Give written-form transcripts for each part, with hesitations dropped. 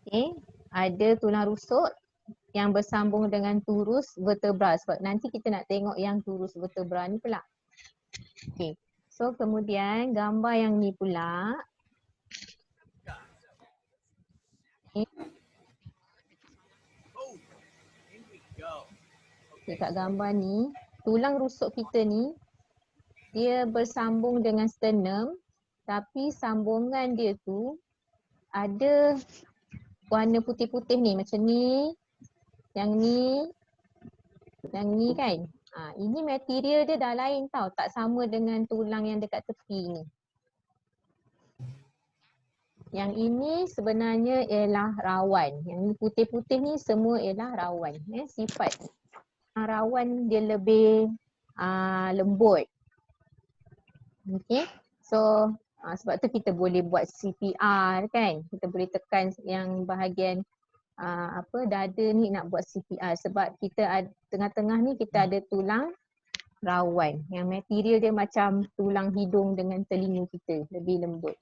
Okay. Ada tulang rusuk yang bersambung dengan turus vertebra. Sebab nanti kita nak tengok yang turus vertebra ni pula. Okay. So kemudian gambar yang ni pula. Okay. Dekat gambar ni, tulang rusuk kita ni, dia bersambung dengan sternum. Tapi sambungan dia tu ada warna putih-putih ni macam ni, yang ni kan. Ini material dia dah lain tau, tak sama dengan tulang yang dekat tepi ni. Yang ini sebenarnya ialah rawan. Yang ni putih-putih ni semua ialah rawan. Sifat rawan dia lebih lembut. Okay. So sebab tu kita boleh buat CPR kan. Kita boleh tekan yang bahagian dada ni nak buat CPR. Sebab kita tengah-tengah ni kita ada tulang rawan. Yang material dia macam tulang hidung dengan telinga kita. Lebih lembut.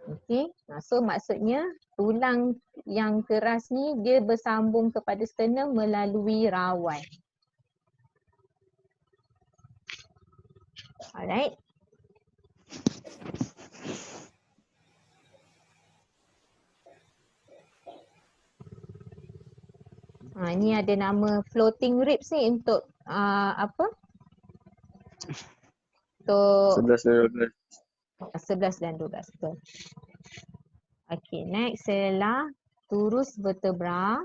Okay. So maksudnya tulang yang keras ni dia bersambung kepada sternum melalui rawan. Alright. Ini ada nama floating ribs ni untuk apa? Untuk 11 dan 12. Betul. Okay, next ialah turus vertebra.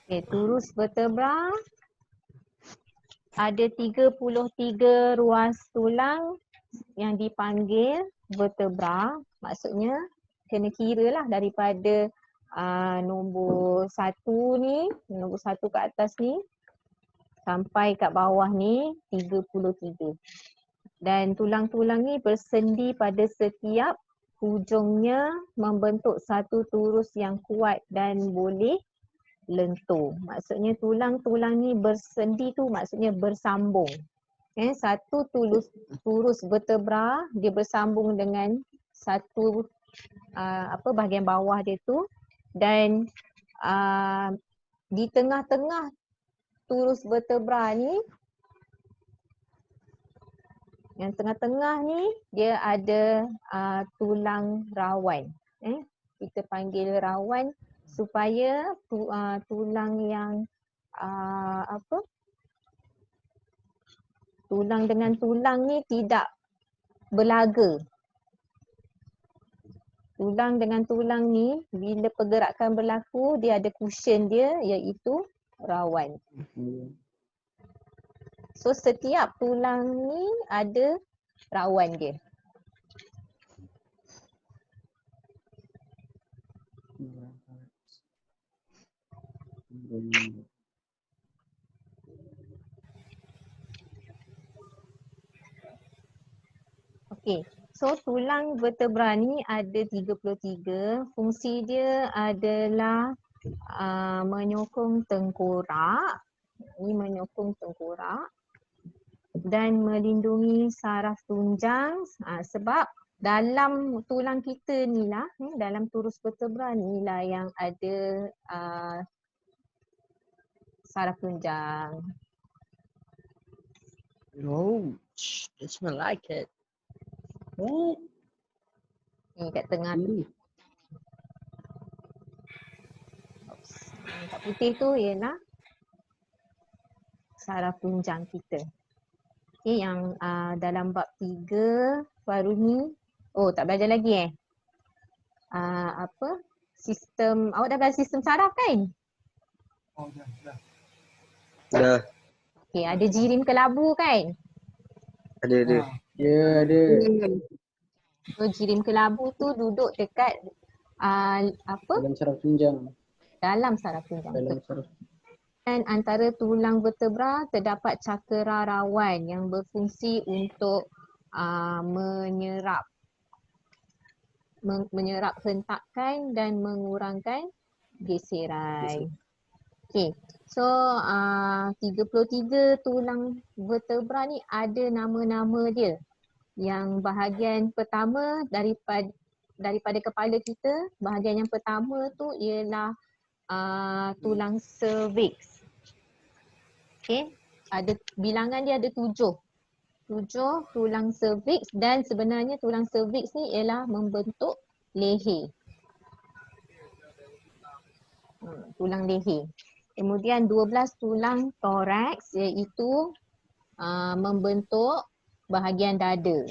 Okay, turus vertebra ada 33 ruas tulang yang dipanggil vertebra. Maksudnya kena kira lah daripada nombor 1 ni, nombor 1 ke atas ni sampai kat bawah ni 33. Dan tulang-tulang ni bersendi pada setiap hujungnya membentuk satu turus yang kuat dan boleh lentur. Maksudnya tulang-tulang ni bersendi tu maksudnya bersambung. Satu turus vertebra dia bersambung dengan satu bahagian bawah dia tu, dan di tengah-tengah turus vertebra ni, yang tengah-tengah ni dia ada tulang rawan. Kita panggil rawan supaya tulang yang tulang dengan tulang ni tidak berlaga. Tulang dengan tulang ni bila pergerakan berlaku dia ada cushion dia iaitu rawan. So setiap tulang ni ada rawan dia. Okey. So tulang vertebra ni ada 33. Fungsi dia adalah menyokong tengkorak. Ini menyokong tengkorak dan melindungi saraf tunjang sebab dalam tulang kita ni lah, dalam turus vertebra ni lah yang ada saraf tunjang. Oh, it smell like it. What? Ni kat tengah tu. Kat putih tu ialah saraf tunjang kita. Okay, yang dalam bab 3 baru ni, tak belajar lagi sistem, awak dah belajar sistem saraf kan? Oh, dah. Dah. Okay, ada jirim kelabu kan? Ada. Ya, ada. So jirim kelabu tu duduk dekat Dalam saraf tunjang. dalam saraf tunjang. Dalam saraf. Dan antara tulang vertebra terdapat cakera rawan yang berfungsi untuk menyerap hentakan dan mengurangkan geseran. Okay. So 33 tulang vertebra ni ada nama-nama dia. Yang bahagian pertama daripada kepala kita, bahagian yang pertama tu ialah tulang cervix. Okay, ada bilangan dia ada 7 tulang cervix, dan sebenarnya tulang cervix ni ialah membentuk leher. Tulang leher. Kemudian 12 tulang thorax iaitu membentuk bahagian dada.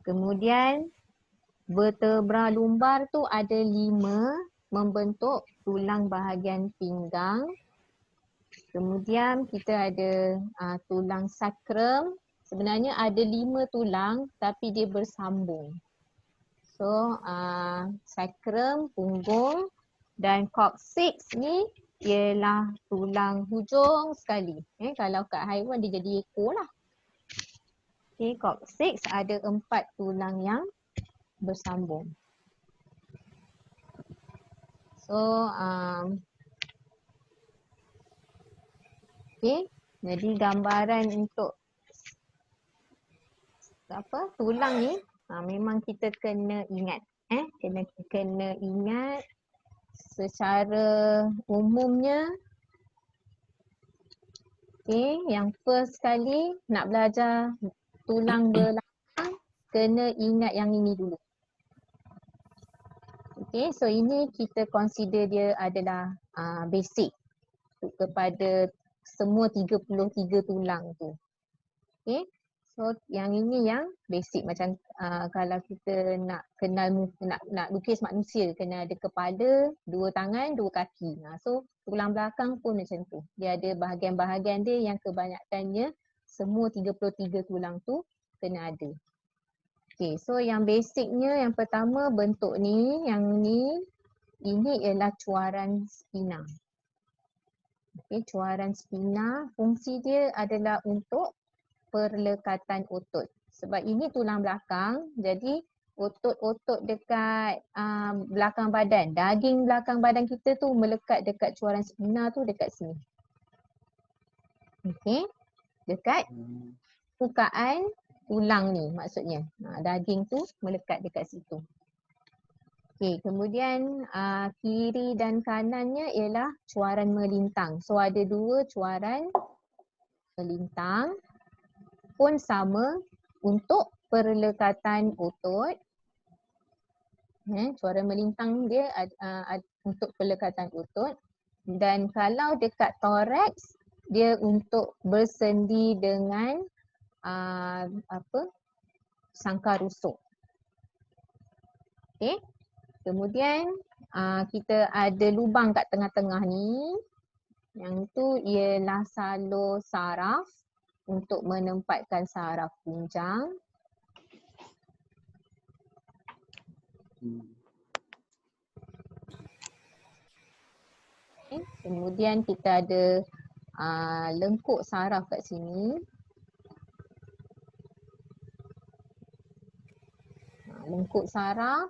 Kemudian vertebra lumbar tu ada 5 membentuk tulang bahagian pinggang. Kemudian kita ada tulang sacrum. Sebenarnya ada 5 tulang tapi dia bersambung. So sacrum, punggung, dan coccyx ni ialah tulang hujung sekali. Kalau kat haiwan dia jadi ekor lah. Okay, coccyx ada 4 tulang yang bersambung. So okay, jadi gambaran untuk tulang ni memang kita kena ingat. Kena ingat secara umumnya. Okay, yang first kali nak belajar tulang belakang, kena ingat yang ini dulu. Okay, so ini kita consider dia adalah basic kepada semua 33 tulang tu. Okay, so yang ini yang basic, macam kalau kita nak kenal, nak lukis manusia, kena ada kepala, 2 tangan, 2 kaki. So tulang belakang pun macam tu. Dia ada bahagian-bahagian dia yang kebanyakannya semua 33 tulang tu kena ada. Okay, so yang basicnya yang pertama bentuk ni, yang ni, ini ialah cuaran spina. Okay, cuaran spina, fungsi dia adalah untuk perlekatan otot. Sebab ini tulang belakang, jadi otot-otot dekat belakang badan, daging belakang badan kita tu melekat dekat cuaran spina tu dekat sini. Okay, dekat bukaan tulang ni maksudnya. Daging tu melekat dekat situ. Okay, kemudian kiri dan kanannya ialah cuaran melintang. So ada 2 cuaran melintang pun sama untuk perlekatan otot. Cuaran melintang dia untuk perlekatan otot. Dan kalau dekat thorax, dia untuk bersendi dengan sangkar rusuk. Okay. Kemudian kita ada lubang kat tengah-tengah ni. Yang tu ialah salur saraf untuk menempatkan saraf punjang. Okay. Kemudian kita ada lengkuk saraf kat sini. Lengkuk saraf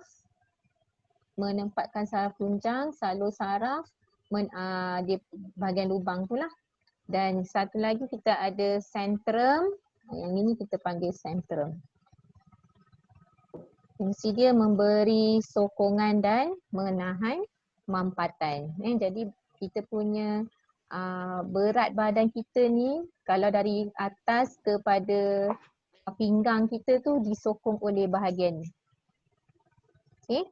menempatkan saraf punjang, salur saraf dia bahagian lubang tu lah. Dan satu lagi kita ada centrum. Yang ini kita panggil centrum. Fungsi dia memberi sokongan dan menahan mampatan. Jadi kita punya berat badan kita ni, kalau dari atas kepada pinggang kita tu disokong oleh bahagian ni. Okay.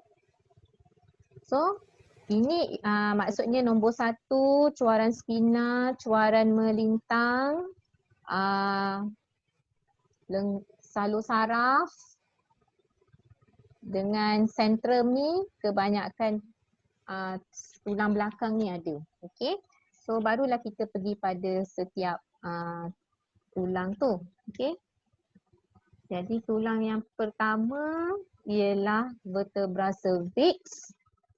So ini maksudnya nombor 1, cuaran spina, cuaran melintang, salur saraf dengan sentrum ni kebanyakan tulang belakang ni ada. Okay. So barulah kita pergi pada setiap tulang tu. Okay. Jadi tulang yang pertama ialah vertebra cervix.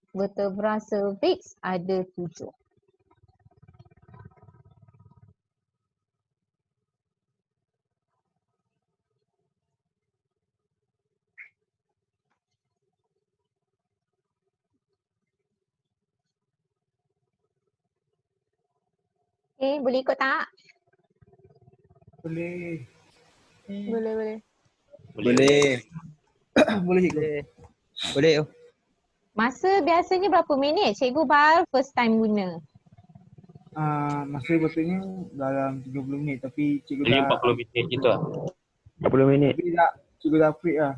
Vertebra cervix ada 7. Okay, boleh ikut tak? Boleh. Boleh. Boleh. Boleh cikgu. Boleh. Boleh. Oh. Masa biasanya berapa minit? Cikgu baru first time guna. Masa betulnya dalam 30 minit tapi cikgu Jadi dah 40 minit gitu lah. 40 minit. tapi dah cikgu dah upgrade lah.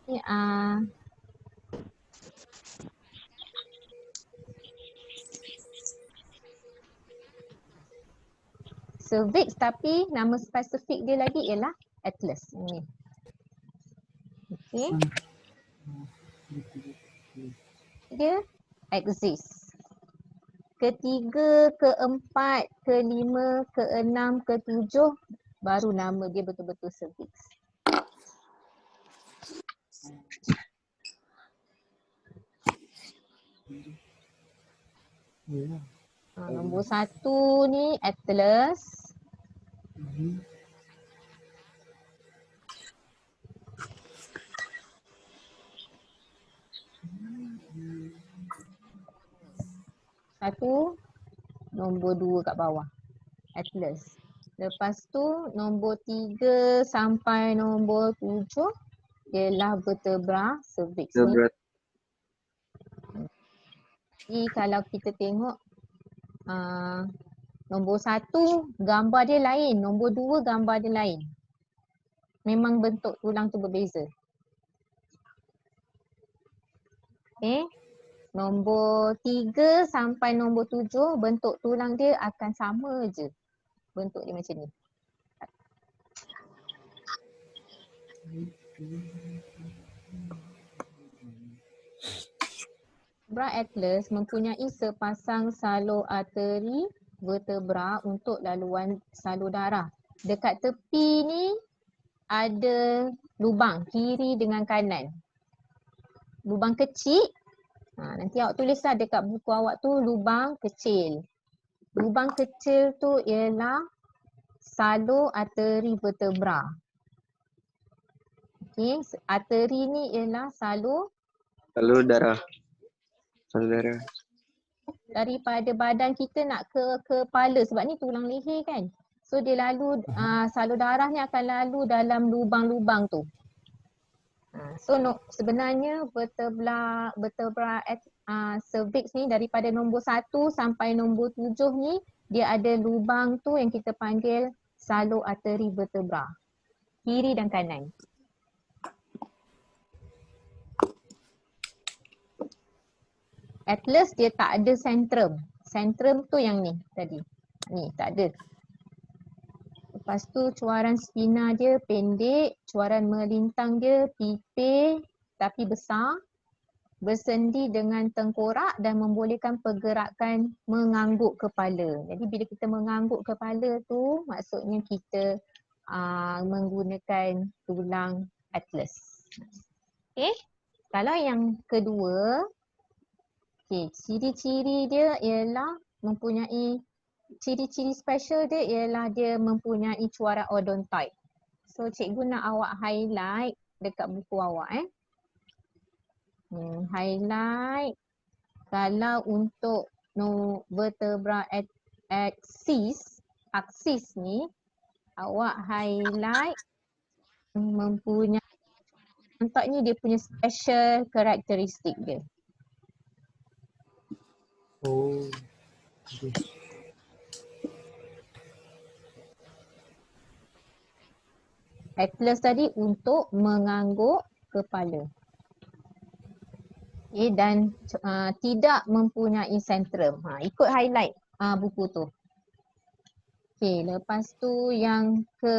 Ni cervix tapi nama spesifik dia lagi ialah atlas ni. Okey. Dia axis. Ketiga, keempat, kelima, keenam, ketujuh baru nama dia betul-betul cervix. Nombor satu ni atlas. Satu, nombor dua kat bawah. Atlas. Lepas tu nombor 3 sampai nombor 7 ialah vertebra cervix ni. Jadi kalau kita tengok nombor 1 gambar dia lain, nombor 2 gambar dia lain. Memang bentuk tulang tu berbeza. Okay. Nombor 3 sampai nombor 7 bentuk tulang dia akan sama je. Bentuk dia macam ni. Vertebra atlas mempunyai sepasang salur arteri vertebra untuk laluan salur darah. Dekat tepi ni ada lubang kiri dengan kanan. Lubang kecil. Nanti awak tulislah dekat buku awak tu lubang kecil. Lubang kecil tu ialah salur arteri vertebra. Okey, arteri ni ialah salur Darah. Salur darah. daripada badan kita nak ke kepala sebab ni tulang leher kan. So dia lalu salur darah ni akan lalu dalam lubang-lubang tu. So sebenarnya vertebra cervix ni daripada nombor 1 sampai nombor 7 ni dia ada lubang tu yang kita panggil salur arteri vertebra. Kiri dan kanan. Atlas dia tak ada sentrum. Sentrum tu yang ni tadi. Ni tak ada. Lepas tu cuaran spina dia pendek, cuaran melintang dia pipih tapi besar, bersendi dengan tengkorak dan membolehkan pergerakan mengangguk kepala. Jadi bila kita mengangguk kepala tu maksudnya kita menggunakan tulang atlas. Okay. Kalau yang kedua, okay, ciri-ciri dia ialah mempunyai ciri-ciri special dia ialah dia mempunyai cuaran odontoid. So cikgu nak awak highlight dekat buku awak highlight. Kalau untuk vertebra axis ni awak highlight mempunyai odontoid ni dia punya special karakteristik dia. Oh. Okay. Atlas tadi untuk mengangguk kepala. Okay, dan tidak mempunyai sentrum. Ikut highlight buku tu. Okay, lepas tu yang ke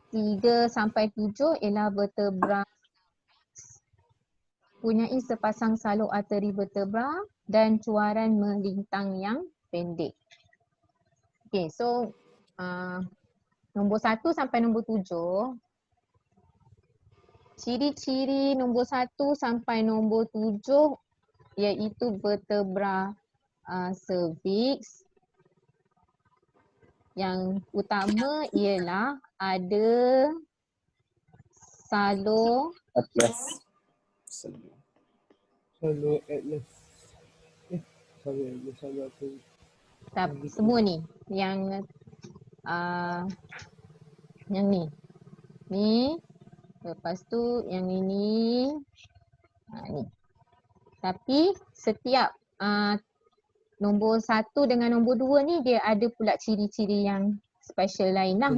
3 sampai 7 ialah vertebra mempunyai sepasang salur arteri vertebra dan cuaran melintang yang pendek. Okay, so nombor 1 sampai nombor 7, ciri-ciri nombor 1 sampai nombor 7 iaitu vertebra cervix. Yang utama ialah ada salo Atlas. Selalu atlas. Selalu atlas, selalu atlas. semua ni yang yang ni. Ni. Lepas tu yang ini. Ni. Tapi setiap nombor 1 dengan nombor 2 ni dia ada pula ciri-ciri yang special lain lah.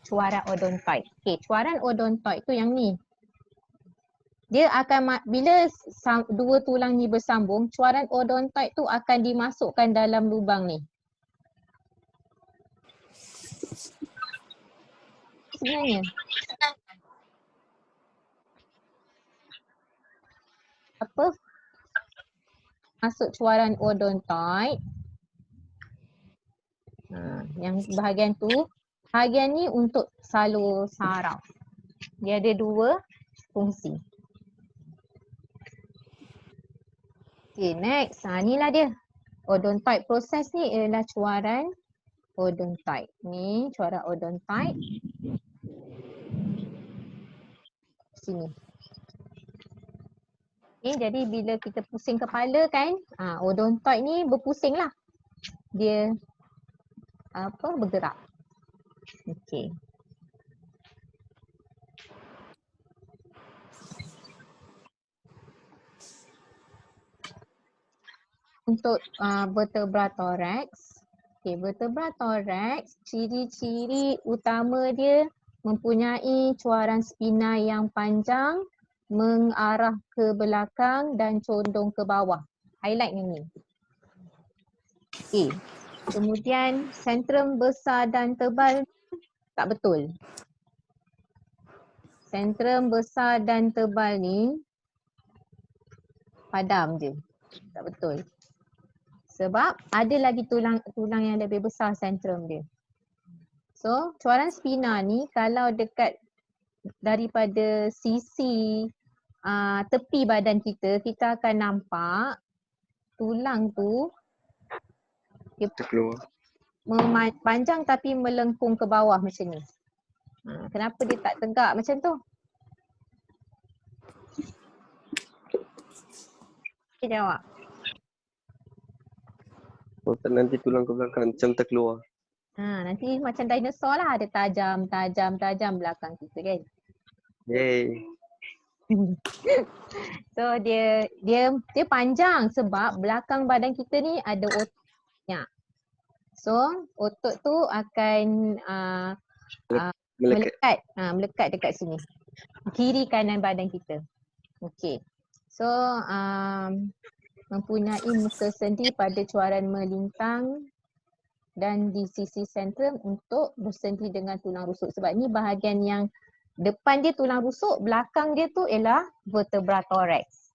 Cuaran odontoid. Okay, cuaran odontoid tu yang ni. Dia akan, bila dua tulang ni bersambung, cuaran odontoid tu akan dimasukkan dalam lubang ni. Sebenarnya. Apa? Masuk cuaran odontoid. Yang bahagian tu, bahagian ni untuk salur saraf. Dia ada 2 fungsi. Okay, next. Inilah dia. Odontoid proses ni ialah cuaran odontoid. Ni cuaran odontoid. Sini. Okay, jadi bila kita pusing kepala kan, odontoid ni berpusing lah. Dia bergerak. Okay. Untuk vertebra thorax. Okay, vertebra thorax, ciri-ciri utama dia mempunyai cuaran spina yang panjang, mengarah ke belakang dan condong ke bawah. Highlight yang ni. Okay. Kemudian sentrum besar dan tebal tak betul. Sentrum besar dan tebal ni padam je. Tak betul. Sebab ada lagi tulang yang lebih besar sentrum dia. So, cuaran spina ni kalau dekat daripada sisi tepi badan kita, kita akan nampak tulang tu dia Terkeluar. panjang tapi melengkung ke bawah macam ni. Kenapa dia tak tegak macam tu? Okay, jawab. Nanti tulang ke belakang macam terkeluar. Nanti macam dinosaur lah, ada tajam belakang kita kan. Yay. So dia panjang sebab belakang badan kita ni ada ototnya. So otot tu akan melekat dekat sini. Kiri kanan badan kita. Okey. So mempunyai muka sendi pada cuaran melintang dan di sisi sentrum untuk bersendi dengan tulang rusuk. Sebab ni bahagian yang depan dia tulang rusuk, belakang dia tu ialah vertebra thorax.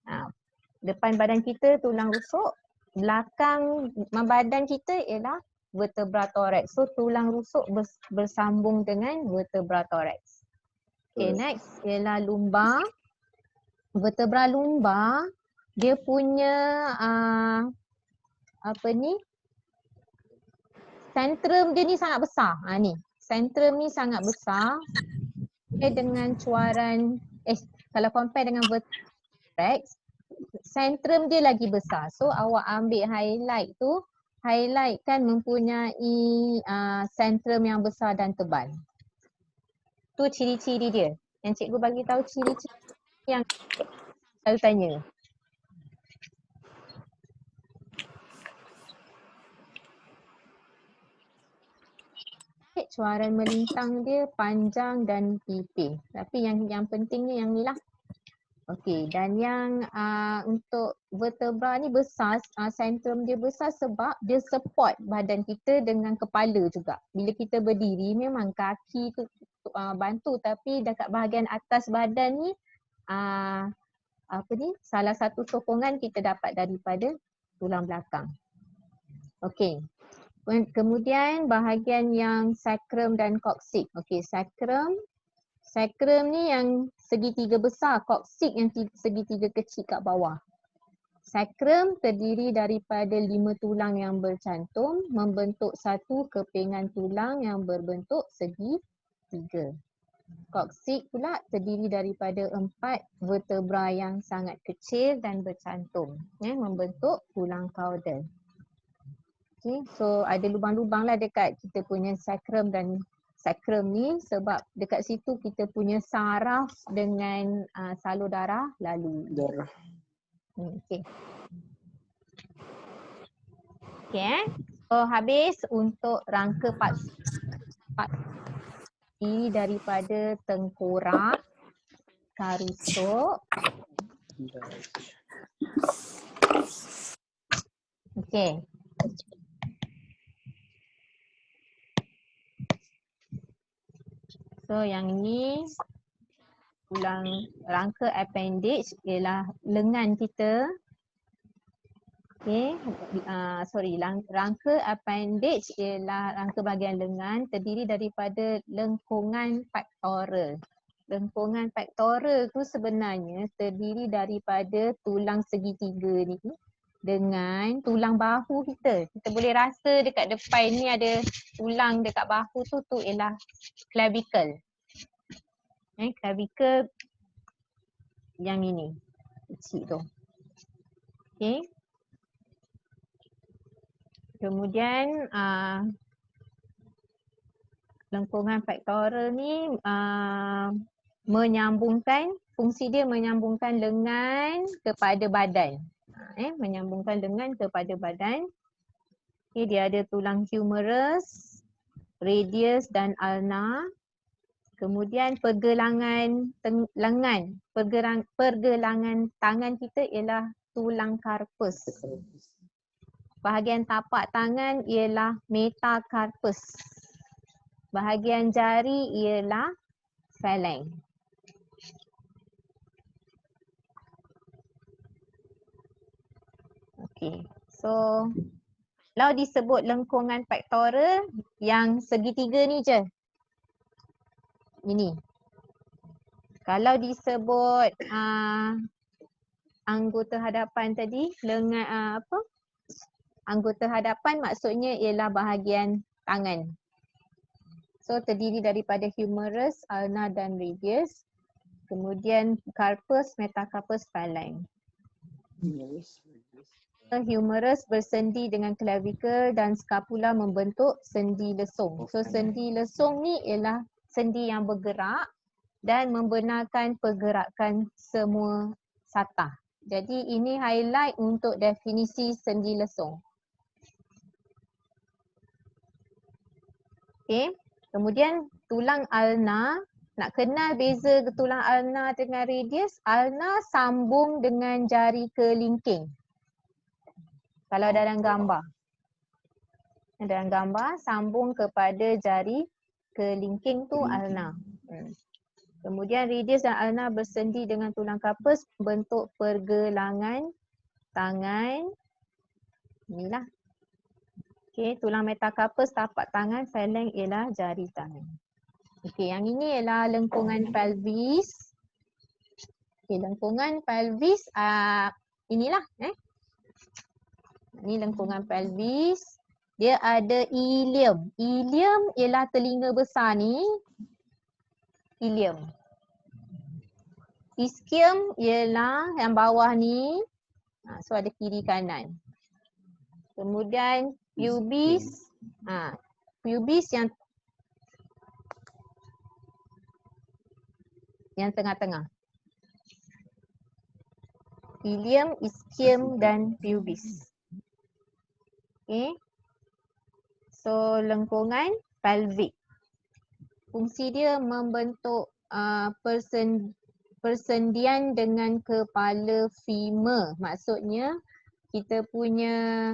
Depan badan kita tulang rusuk, belakang badan kita ialah vertebra thorax. So tulang rusuk bersambung dengan vertebra thorax. Okay, next ialah lumbar. Vertebra lumbar, dia punya sentrum dia ni sangat besar. Ni, sentrum ni sangat besar. Dengan cuaran kalau compare dengan vertebra thorax, sentrum dia lagi besar. So awak ambil highlight tu, highlight kan mempunyai sentrum yang besar dan tebal. Tu ciri-ciri dia. Yang cikgu bagi tahu ciri-ciri yang selalu tanya. Cuaran melintang dia panjang dan tipis. Tapi yang pentingnya yang ni lah. Okey, dan yang untuk vertebra ni besar, sentrum dia besar sebab dia support badan kita dengan kepala juga. Bila kita berdiri memang kaki tu bantu, tapi dekat bahagian atas badan ni salah satu sokongan kita dapat daripada tulang belakang. Okey. Kemudian bahagian yang sacrum dan coccyx. Okey, sacrum ni yang segitiga besar, coccyx yang segitiga kecil kat bawah. Sacrum terdiri daripada 5 tulang yang bercantum membentuk satu kepingan tulang yang berbentuk segitiga. 3. Coccyx pula terdiri daripada 4 vertebra yang sangat kecil dan bercantum membentuk tulang caudal. Okay, so ada lubang-lubang lah dekat kita punya sacrum dan sacrum ni sebab dekat situ kita punya saraf dengan salur darah lalu. Darah. Okay. Okay, so habis untuk rangka part ini daripada tengkorak, karusuk. Okay. So yang ini tulang rangka appendage ialah lengan kita. Okay, rangka appendage ialah rangka bahagian lengan terdiri daripada lengkungan pectoral. Lengkungan pectoral tu sebenarnya terdiri daripada tulang segitiga ni dengan tulang bahu kita. Kita boleh rasa dekat depan ni ada tulang dekat bahu tu ialah clavicle. Clavicle yang ini kecil tu. Okay. Kemudian lengkungan pectoral ni fungsi dia menyambungkan lengan kepada badan. Menyambungkan lengan kepada badan. Okay, dia ada tulang humerus, radius dan ulna. Kemudian pergelangan pergelangan tangan kita ialah tulang carpus. Bahagian tapak tangan ialah metacarpus. Bahagian jari ialah phalanx. Okey. So kalau disebut lengkungan pectoral yang segitiga ni je. Ini. Kalau disebut anggota hadapan tadi, lengan anggota hadapan maksudnya ialah bahagian tangan. So terdiri daripada humerus, ulna dan radius. Kemudian carpus, metacarpus, phalanx. Humerus bersendi dengan clavicle dan scapula membentuk sendi lesung. So sendi lesung ni ialah sendi yang bergerak dan membenarkan pergerakan semua satah. Jadi ini highlight untuk definisi sendi lesung. Okay. Kemudian tulang ulna, nak kenal beza tulang ulna dengan radius, ulna sambung dengan jari kelingking. Kalau dalam gambar. Dalam gambar sambung kepada jari kelingking tu ulna. Kemudian radius dan ulna bersendi dengan tulang carpus membentuk pergelangan tangan. Inilah. Okey, tulang metacarpus tapak tangan, phalanx ialah jari tangan. Okey, yang ini ialah lengkungan pelvis. Okey, lengkungan pelvis inilah Ini lengkungan pelvis. Dia ada ilium. Ilium ialah telinga besar ni. Ilium. Ischium ialah yang bawah ni. So ada kiri kanan. Kemudian pubis. Pubis yang tengah-tengah. Ilium, ischium dan pubis. Okay. So lengkungan pelvic. Fungsi dia membentuk persendian dengan kepala femur. Maksudnya kita punya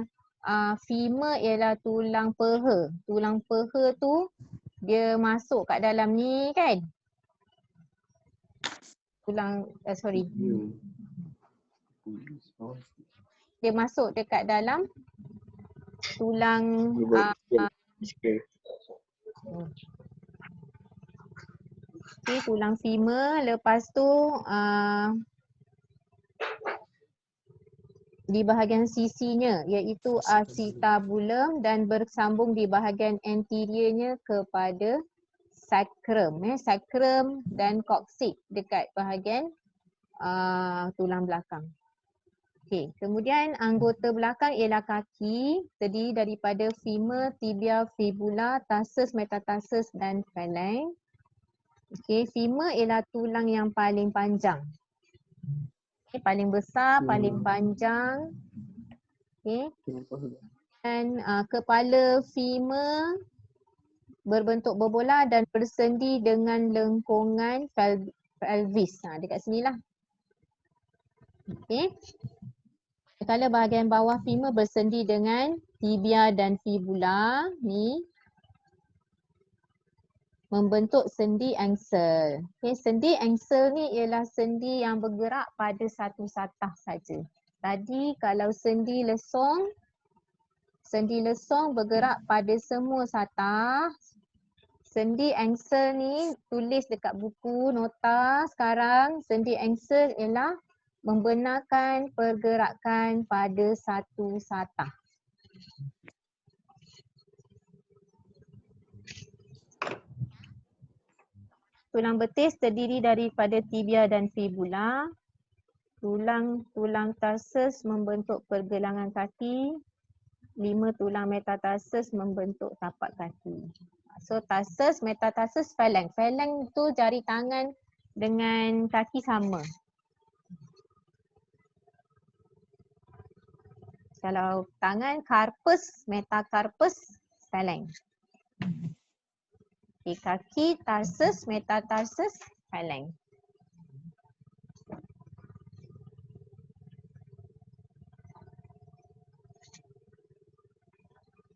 femur ialah tulang peha. Tulang peha tu dia masuk kat dalam ni kan. Dia masuk dekat dalam tulang tulang femur. Lepas tu di bahagian sisinya iaitu acetabulum dan bersambung di bahagian anteriornya kepada sacrum, sacrum dan coccyx dekat bahagian tulang belakang. Okey, kemudian anggota belakang ialah kaki, terdiri daripada femur, tibia, fibula, tarsus, metatarsus dan phalanx. Okey, femur ialah tulang yang paling panjang. Okay, paling besar, paling panjang. Okey. Dan kepala femur berbentuk berbola dan bersendi dengan lengkungan pelvis. Dekat sinilah. Okey. Kepala bahagian bawah femur bersendi dengan tibia dan fibula ni membentuk sendi angsel. Okay, sendi angsel ni ialah sendi yang bergerak pada satu satah saja. Tadi kalau sendi lesung bergerak pada semua satah. Sendi angsel ni tulis dekat buku nota sekarang, sendi angsel ialah membenarkan pergerakan pada satu satah. Tulang betis terdiri daripada tibia dan fibula. Tulang tarsus membentuk pergelangan kaki. 5 tulang metatarsus membentuk tapak kaki. So tarsus, metatarsus, phalanx. Phalanx tu jari tangan dengan kaki sama. Kalau tangan, carpus, metacarpus, phalanx. Okay, kaki, tarsus, metatarsus, phalanx.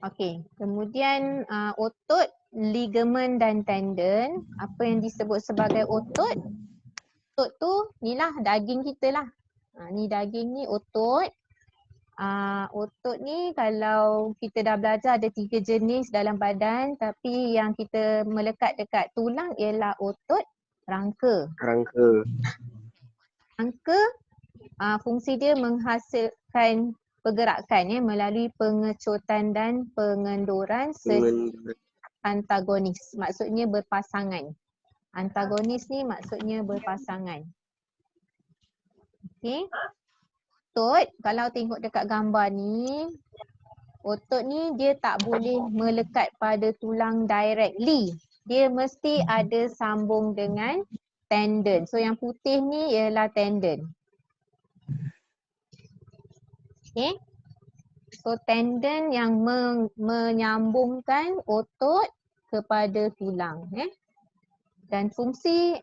Okey, kemudian otot, ligamen dan tendon. Apa yang disebut sebagai otot? Otot tu inilah daging kita lah. Ni daging ni otot. Otot ni kalau kita dah belajar ada 3 jenis dalam badan, tapi yang kita melekat dekat tulang ialah otot rangka. Rangka fungsi dia menghasilkan pergerakan melalui pengecutan dan pengendoran antagonis. Maksudnya berpasangan. Antagonis ni maksudnya berpasangan. Okey. Otot, kalau tengok dekat gambar ni, otot ni dia tak boleh melekat pada tulang directly. Dia mesti ada sambung dengan tendon. So yang putih ni ialah tendon. Okay. So tendon yang menyambungkan otot kepada tulang. Dan fungsi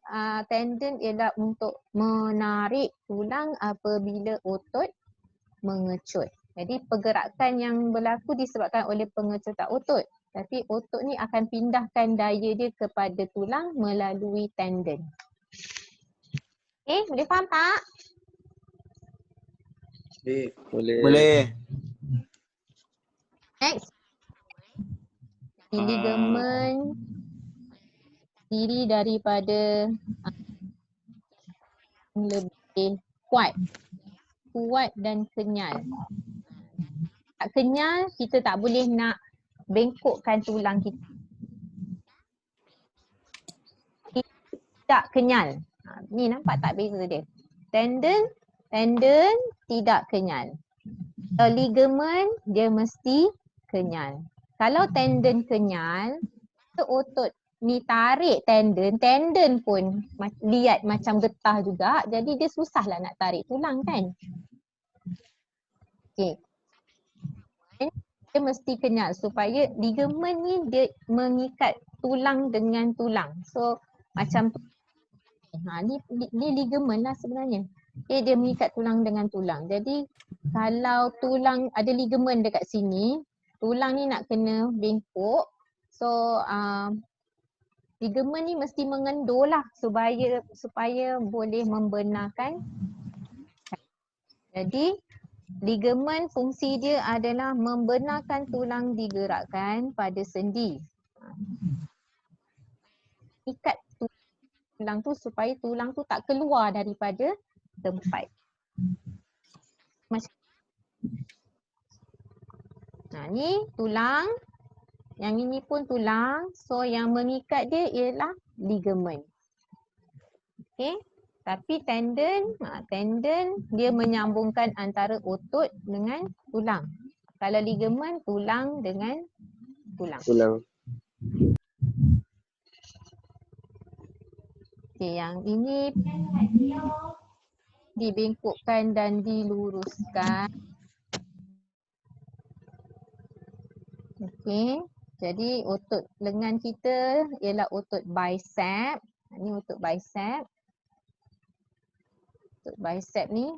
tendon ialah untuk menarik tulang apabila otot mengecut. Jadi pergerakan yang berlaku disebabkan oleh pengecutan otot. Tapi otot ni akan pindahkan daya dia kepada tulang melalui tendon. Okay, boleh faham tak? Boleh. Next. Ligamen diri daripada lebih kuat dan kenyal. Tak kenyal, kita tak boleh nak bengkokkan tulang kita. Tidak kenyal. Ni nampak tak beza dia? Tendon tidak kenyal. Kalau ligamen dia mesti kenyal. Kalau tendon kenyal, otot ni tarik tendon pun lihat macam getah juga, jadi dia susahlah nak tarik tulang kan. Okey. Dia mesti kenyal supaya ligamen ni dia mengikat tulang dengan tulang. So macam ni ligamen lah sebenarnya. Okay, dia mengikat tulang dengan tulang. Jadi kalau tulang ada ligamen dekat sini, tulang ni nak kena bengkok. So ligamen ni mesti mengendur lah supaya boleh membenarkan. Jadi ligamen fungsi dia adalah membenarkan tulang digerakkan pada sendi. Ikat tulang tu supaya tulang tu tak keluar daripada tempat. Macam ni tulang. Yang ini pun tulang. So yang mengikat dia ialah ligament. Okay. Tapi tendon, tendon dia menyambungkan antara otot dengan tulang. Kalau ligament, tulang dengan tulang. Tulang. Okay, yang ini dibengkokkan dan diluruskan. Okay. Jadi otot lengan kita ialah otot bicep. Ini otot bicep. Otot bicep ni.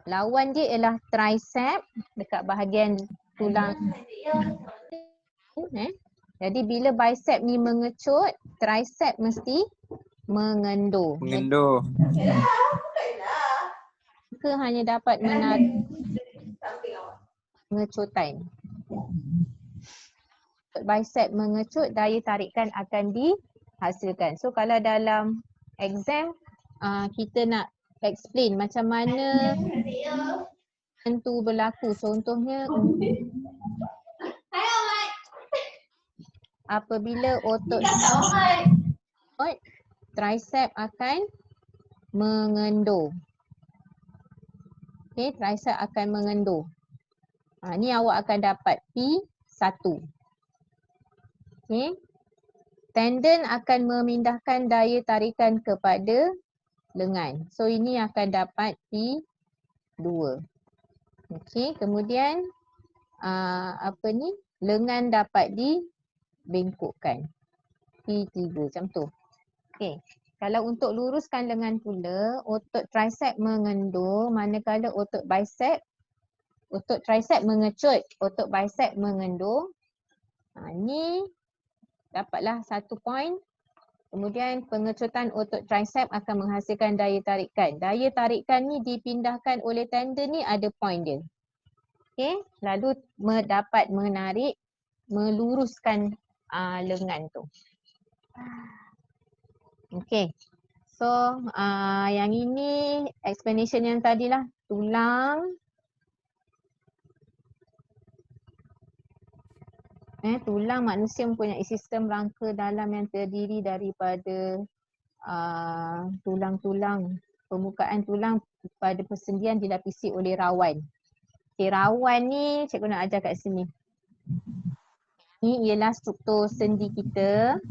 Lawan dia ialah tricep dekat bahagian tulang. Jadi bila bicep ni mengecut, tricep mesti mengendur. Mengendur. Ke hanya dapat menarik pengecutan. Bicep mengecut, daya tarikan akan dihasilkan. So kalau dalam exam kita nak explain macam mana itu berlaku. Contohnya apabila otot tricep akan mengendur. Okay, tricep akan mengendur. Ni awak akan dapat P1. Okay. Tendon akan memindahkan daya tarikan kepada lengan. So ini akan dapat P2. Okay. Kemudian lengan dapat dibengkokkan. P3 macam tu. Okay. Kalau untuk luruskan lengan pula, otot tricep mengendur, manakala otot tricep mengecut, otot bicep mengendur. Ni dapatlah 1 point. Kemudian pengecutan otot tricep akan menghasilkan daya tarikan. Daya tarikan ni dipindahkan oleh tendon ni ada point dia. Okay. Lalu dapat menarik, meluruskan lengan tu. Okay. So yang ini explanation yang tadilah tulang. Tulang manusia mempunyai sistem rangka dalam yang terdiri daripada tulang-tulang. Permukaan tulang pada persendian dilapisi oleh rawan. Okay, rawan ni cikgu nak ajar kat sini. Ni ialah struktur sendi kita.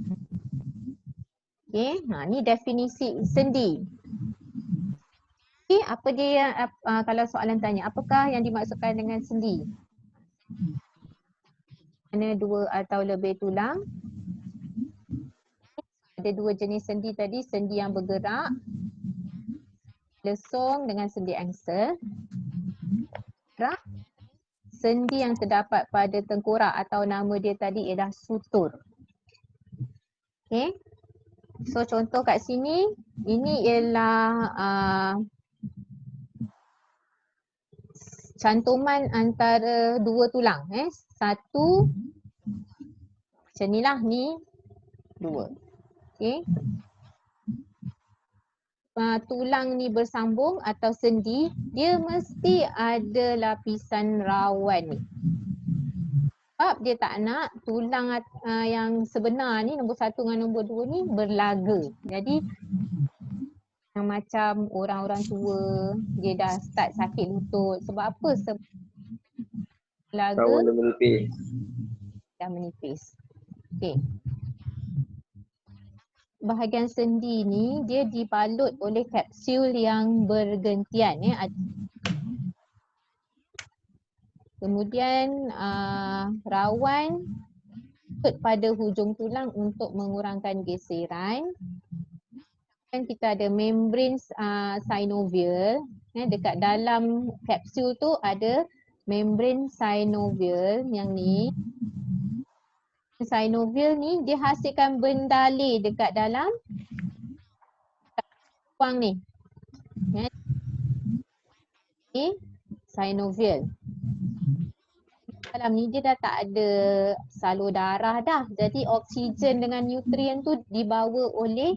Okay, ni definisi sendi. Okay, apa dia kalau soalan tanya, apakah yang dimaksudkan dengan sendi? Mana 2 atau lebih tulang. Ada 2 jenis sendi tadi, sendi yang bergerak, lesung dengan sendi angsel. Sendi yang terdapat pada tengkorak atau nama dia tadi ialah sutur. Okay. So contoh kat sini, ini ialah cantuman antara 2 tulang. Satu macam ni lah, ni 2. Okay. Tulang ni bersambung atau sendi, dia mesti ada lapisan rawan ni. Sebab dia tak nak tulang yang sebenar ni, nombor 1 dengan nombor 2 ni berlaga. Jadi yang macam orang-orang tua, dia dah start sakit lutut. Sebab apa? Sebab laga Rawan dia menipis. dah menipis. Okay. Bahagian sendi ni dia dibalut oleh kapsul yang bergentian. Kemudian rawan pada hujung tulang untuk mengurangkan geseran. Dan kita ada membran synovial. Dekat dalam kapsul tu ada membran synovial yang ni. Synovial ni dia hasilkan bendalih dekat dalam ruang ni. Ni synovial. Dalam ni dia dah tak ada salur darah dah. Jadi oksigen dengan nutrien tu dibawa oleh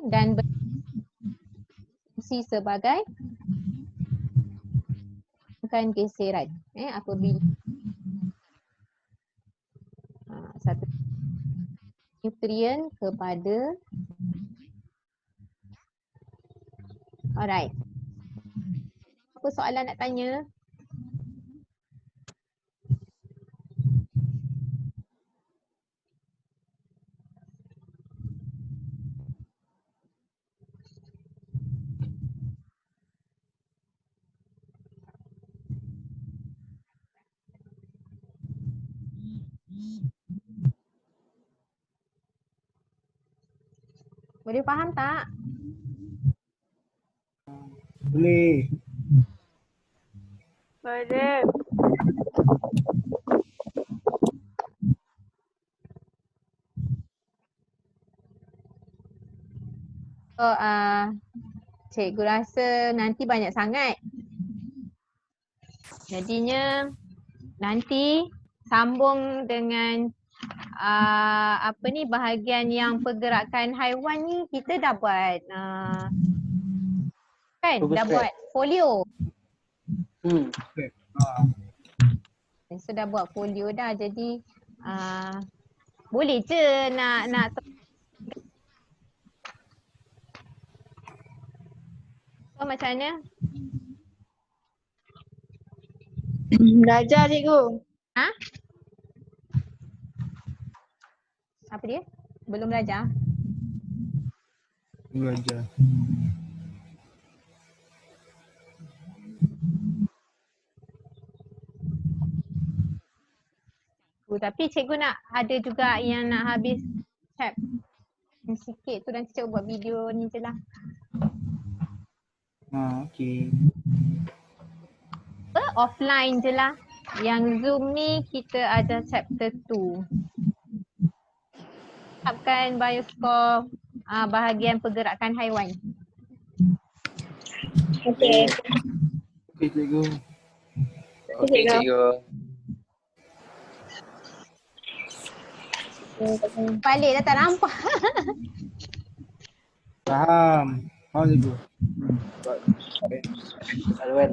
dan berfungsi sebagai Bukan geseran. Apabila satu nutrien kepada alright. Apa soalan nak tanya? Boleh faham tak? Boleh. Boleh. So, cikgu rasa nanti banyak sangat. Jadinya nanti sambung dengan bahagian yang pergerakan haiwan ni kita dah buat kan? Bagus, Dah Fred. buat folio. Ah, So dah buat folio dah, jadi boleh je nak so macam mana? Belajar cikgu. Apa dia? Belum belajar? belajar. Tapi cikgu nak ada juga yang nak habis chat sikit tu, nanti cikgu buat video ni je lah. Okey. Offline je lah. Yang Zoom ni kita ada chapter 2. Habkan bioskop bahagian pergerakan haiwan. Okey. Okey cikgu. Okey cikgu. Balik dah tak nampak. Faham. Faham cikgu. Alwan.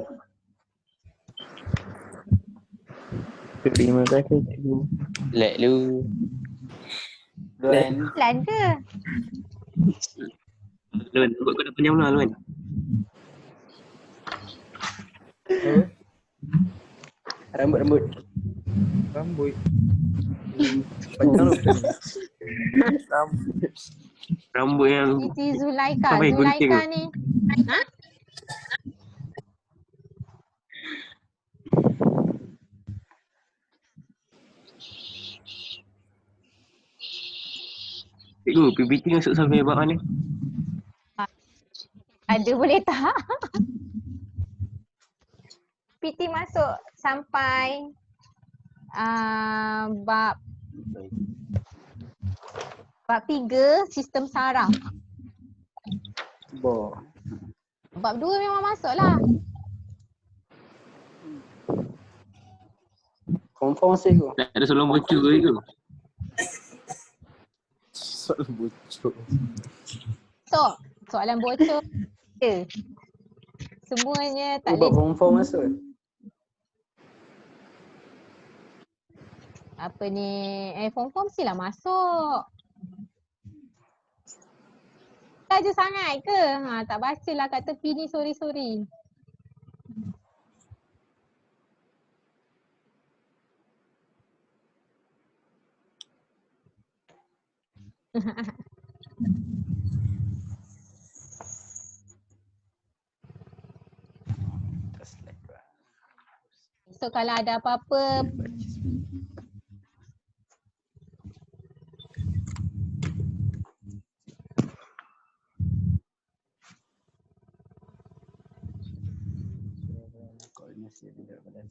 Terima kasih cikgu. Let lu. Alwan. Pelan ke? Lun, kau dah penyam lah Lun. Rambut. Rambut. Panjang lu. Rambut yang Siti Zulaika. Sampai gunting Zulaika tu. ni. cikgu, PPT masuk sampai bab mana? Ada boleh tak? PT masuk sampai bab 3 sistem saraf. Bo. Bab 2 memang masuk lah. Confirm cikgu. Tak ada soalan bocor ke cikgu? Soalan bocor. So, soalan bocor ada. Semuanya tak Bab boleh. confirm masuk. Apa ni? Form mestilah masuk. Tak je sangat ke? Tak baca lah kat tepi ni, sorry. So kalau ada apa-apa Koordinasi dengan badan.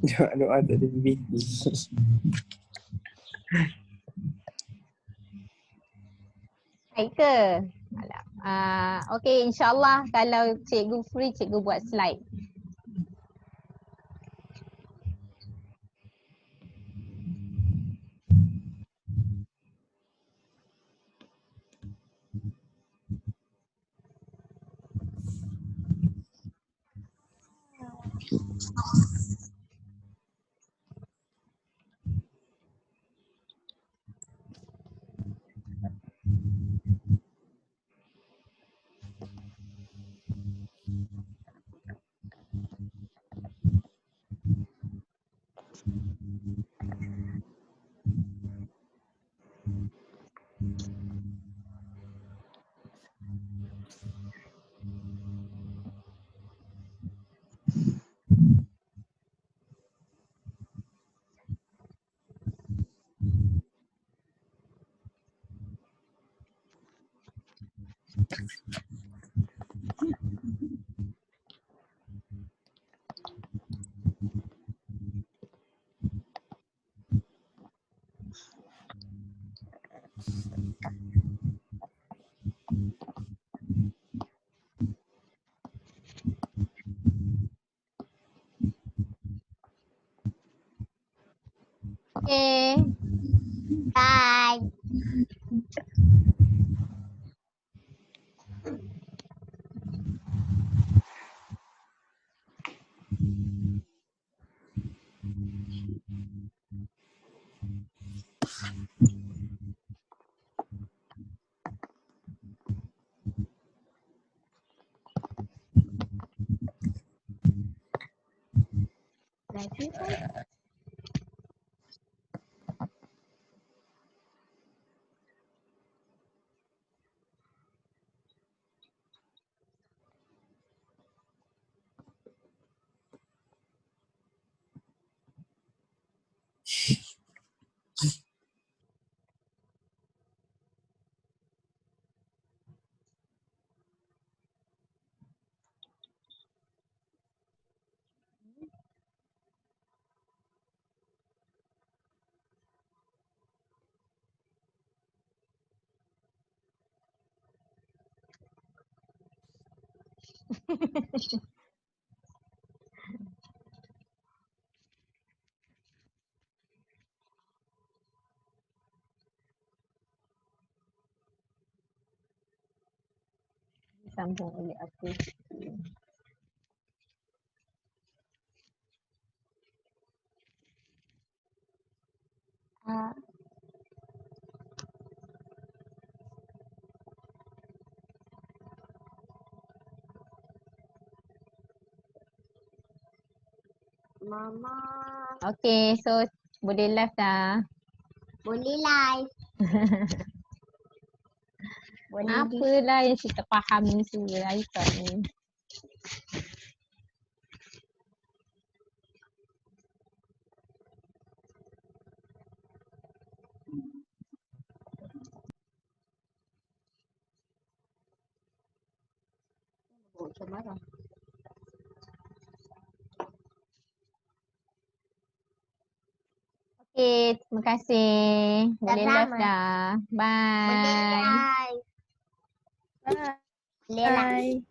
Doa-doa tak ada PPT. Baik ke? Alah. Okey, insyaAllah kalau cikgu free, cikgu buat slide. Okey. Bye. Lagi kan? Sambung oleh aku. Ah, Mama, Okey, so boleh live dah. boleh live. Boleh di Apalah yang kita faham ni semua Aisyah ni. macam mana? Okey, terima kasih. Boleh live Sama-sama. dah. Boleh Bye. live. Boleh live.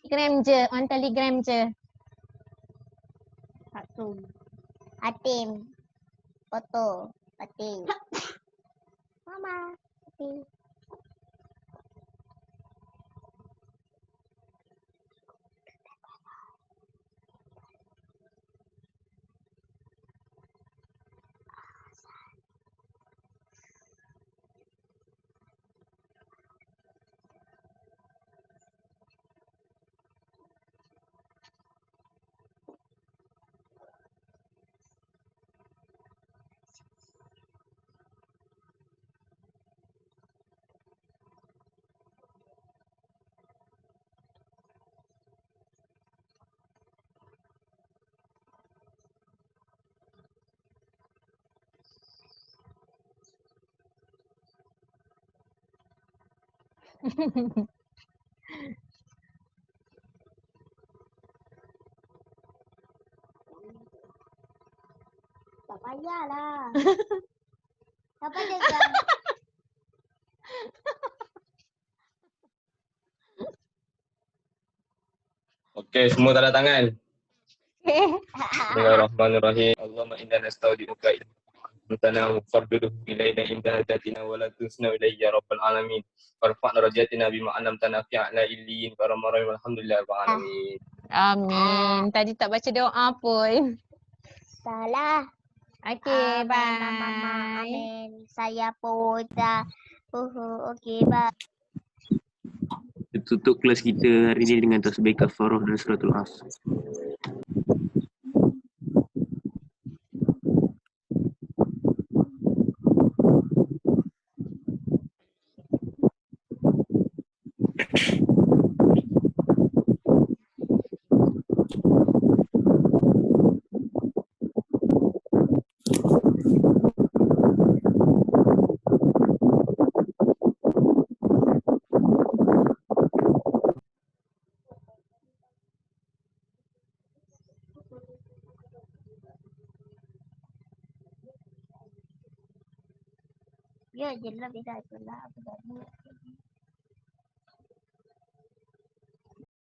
Telegram je, on Telegram je. Satu. Hatim. Foto. Hatim. Mama. Hatim. Tak payahlah. Apa dia kan? Okey, semua tanda tangan. Okay. Bismillahirrahmanirrahim. Allahumma inna nastaudi'uka ilmana farduduhu ilayna inda hadatina wa la tusna ilayya rabbal alamin. Warfa'na rajatina bima 'allamtana fi a'la illiyin wa rahmatullahi walhamdulillahi rabbil alamin. Amin. Tadi tak baca doa pun. Salah. Okay, Amin, bye. Mama. Amin. Saya pun dah. Okey, bye. Kita tutup kelas kita hari ini dengan tasbih kafarah dan suratul Asr. Ya, je lah beda tu lah.